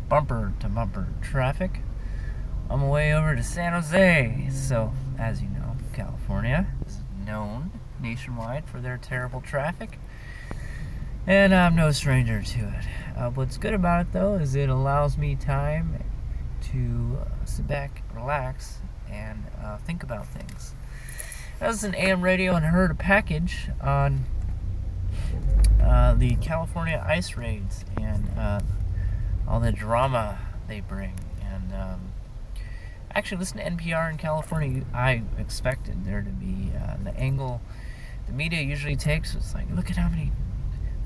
bumper to bumper traffic on my way over to San Jose. So, as you know, California is known nationwide for their terrible traffic, and I'm no stranger to it. What's good about it, though, is it allows me time to sit back, relax, and think about things. I was in AM radio and heard a package on the California ice raids and all the drama they bring. And actually, listen to NPR in California. I expected there to be the angle the media usually takes. It's like, look at how many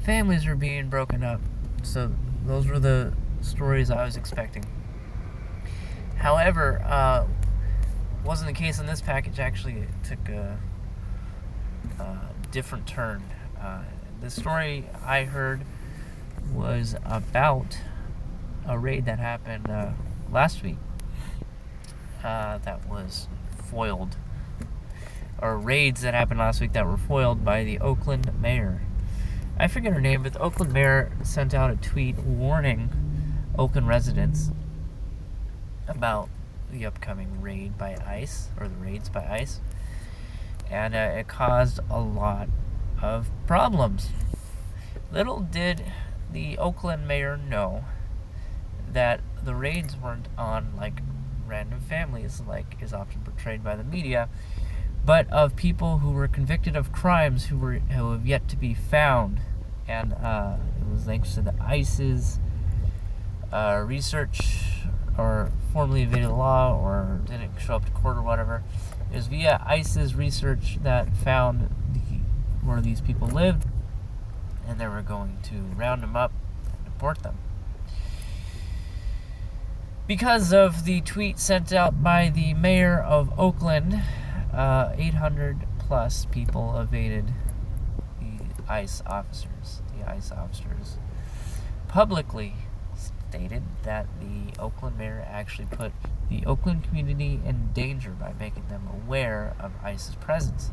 families are being broken up. So those were the stories I was expecting. However, wasn't the case in this package. Actually, it took a different turn. The story I heard was about a raid that happened last week that was foiled, or raids that happened last week that were foiled by the Oakland mayor. I forget her name, but the Oakland mayor sent out a tweet warning Oakland residents about the upcoming raid by ICE, or the raids by ICE, and it caused a lot of problems. Little did the Oakland mayor know that the raids weren't on like random families like is often portrayed by the media, but of people who were convicted of crimes who have yet to be found. And it was thanks to the ICE's research, or formally evaded the law, or didn't show up to court or whatever. It was via ICE's research that found where these people lived, and they were going to round them up and deport them. Because of the tweet sent out by the mayor of Oakland, 800 plus people evaded the ICE officers. The ICE officers publicly stated that the Oakland mayor actually put the Oakland community in danger by making them aware of ICE's presence.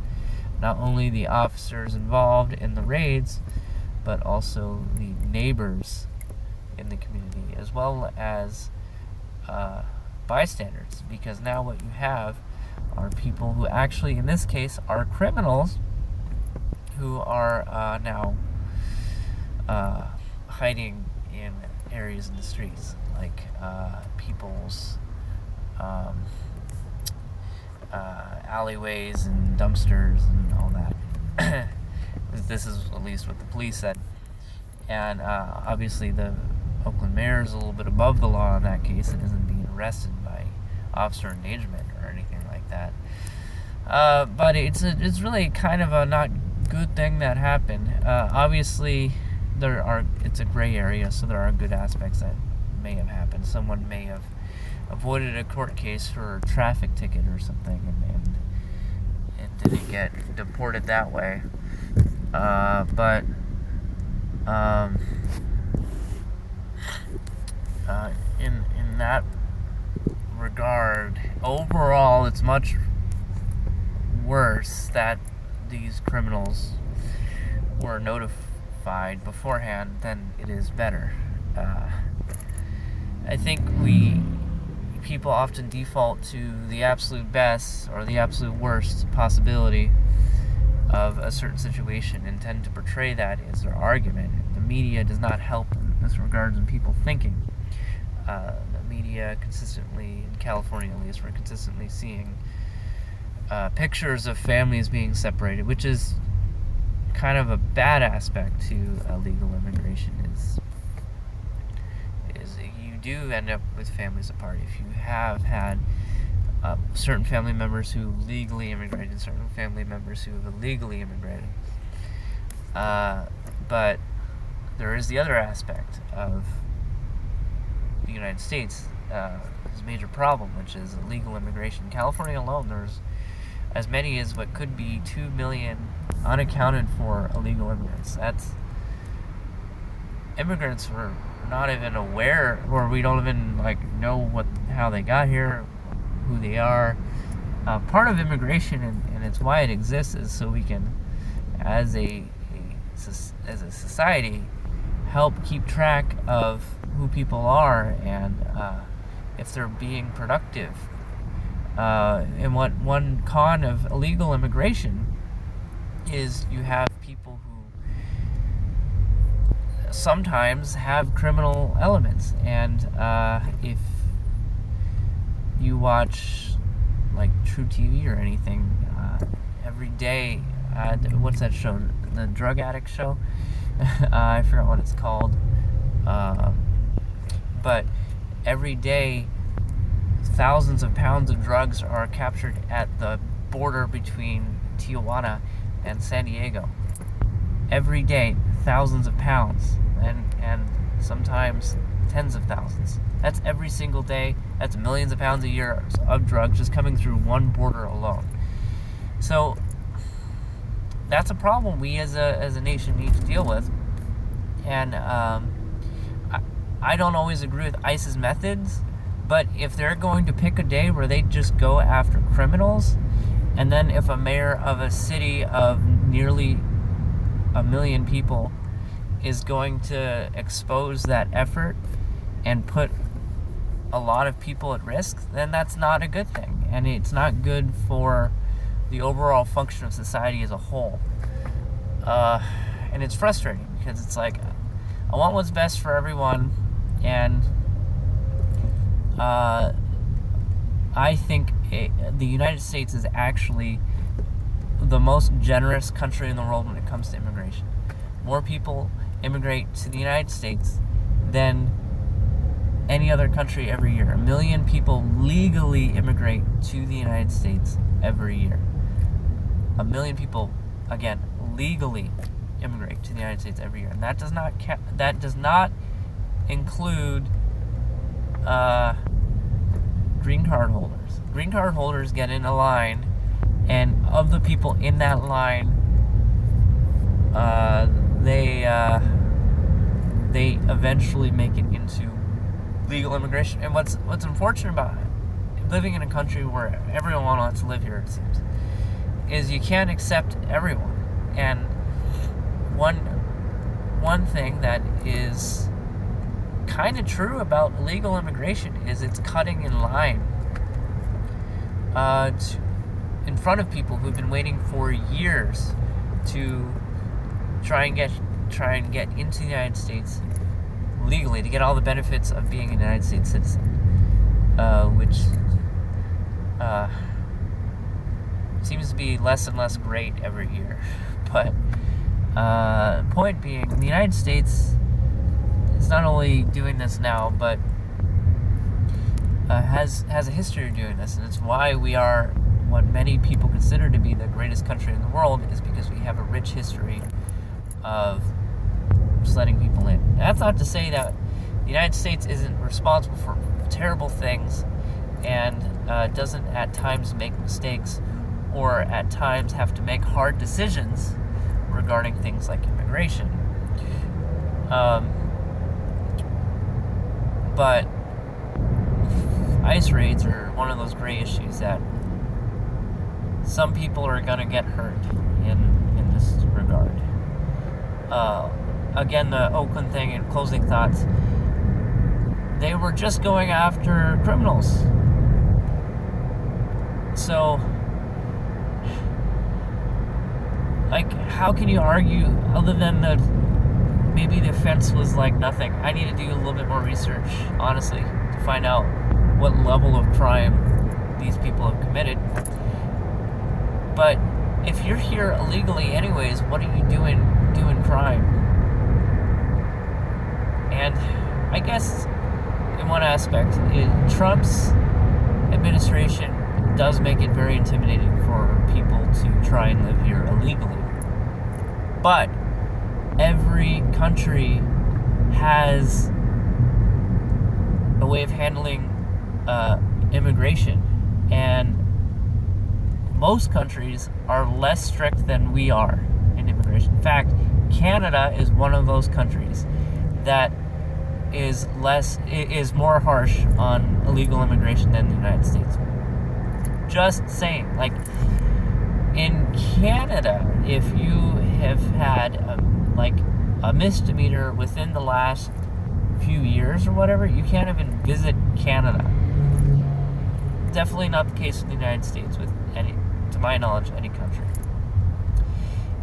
Not only the officers involved in the raids, but also the neighbors in the community, as well as bystanders, because now what you have are people who actually, in this case, are criminals who are now hiding in areas in the streets, like people's alleyways and dumpsters and all that. This is at least what the police said. And obviously the Oakland mayor is a little bit above the law in that case and isn't being arrested by officer endangerment or anything like that. But it's really kind of a not good thing that happened. Obviously, it's a gray area, so there are good aspects that may have happened. Someone may have avoided a court case for a traffic ticket or something, and didn't get deported that way. But in that regard, overall, it's much worse that these criminals were notified beforehand than it is better. I think people often default to the absolute best or the absolute worst possibility of a certain situation and tend to portray that as their argument. The media does not help in this regard in people thinking. The media consistently, in California at least, we're consistently seeing pictures of families being separated, which is kind of a bad aspect to illegal immigration. Is you do end up with families apart if you have had certain family members who legally immigrated, certain family members who have illegally immigrated. But there is the other aspect of the United States. There's a major problem, which is illegal immigration. In California alone, there's as many as what could be 2 million unaccounted for illegal immigrants. That's immigrants we're not even aware, or we don't even know how they got here, who they are. Part of immigration and it's why it exists is so we can, as a society, help keep track of who people are and if they're being productive. And what one con of illegal immigration is you have people who sometimes have criminal elements, and if you watch like True TV or anything, every day, what's that show? The Drug Addict Show? I forgot what it's called. But every day, thousands of pounds of drugs are captured at the border between Tijuana and San Diego. Every day, thousands of pounds, and sometimes tens of thousands. That's every single day. That's millions of pounds a year of drugs just coming through one border alone. So that's a problem we as a nation need to deal with. And I don't always agree with ICE's methods, but if they're going to pick a day where they just go after criminals, and then if a mayor of a city of nearly 1 million people is going to expose that effort and put a lot of people at risk, then that's not a good thing. And it's not good for the overall function of society as a whole. And it's frustrating because it's like, I want what's best for everyone, and I think the United States is actually the most generous country in the world when it comes to immigration. More people immigrate to the United States than any other country every year. 1 million people legally immigrate to the United States every year. 1 million people, again, legally immigrate to the United States every year, and that does not include green card holders. Green card holders get in a line, and of the people in that line, they eventually make it into legal immigration. And what's unfortunate about it, living in a country where everyone wants to live here, it seems, is you can't accept everyone. And one thing that is kind of true about illegal immigration is it's cutting in line in front of people who've been waiting for years to try and get into the United States legally, to get all the benefits of being a United States citizen, which seems to be less and less great every year. But point being, the United States is not only doing this now, but has a history of doing this, and it's why we are what many people consider to be the greatest country in the world, is because we have a rich history of just letting people in. And that's not to say that the United States isn't responsible for terrible things and doesn't at times make mistakes or at times have to make hard decisions regarding things like immigration. But ICE raids are one of those gray issues that some people are going to get hurt in this regard. Again, the Oakland thing, and closing thoughts, they were just going after criminals. So, like, how can you argue other than maybe the offense was like nothing? I need to do a little bit more research, honestly, to find out what level of crime these people have committed. But if you're here illegally anyways, what are you doing crime? And I guess in one aspect, Trump's administration does make it very intimidating for people to try and live here illegally. But every country has a way of handling immigration, and most countries are less strict than we are in immigration. In fact, Canada is one of those countries that is more harsh on illegal immigration than the United States. Just saying, like, in Canada, if you have had a misdemeanor within the last few years or whatever, you can't even visit Canada. Definitely not the case in the United States with any, to my knowledge, any country.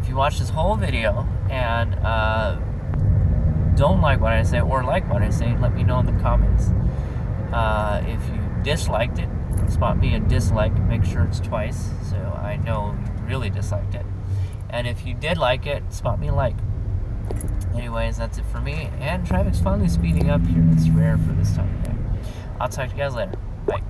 If you watch this whole video and don't like what I say or like what I say, let me know in the comments. If you disliked it, spot me a dislike, make sure it's twice so I know you really disliked it. And if you did like it, spot me a like. Anyways, that's it for me, and traffic's finally speeding up here. It's rare for this time of day. I'll talk to you guys later. Bye.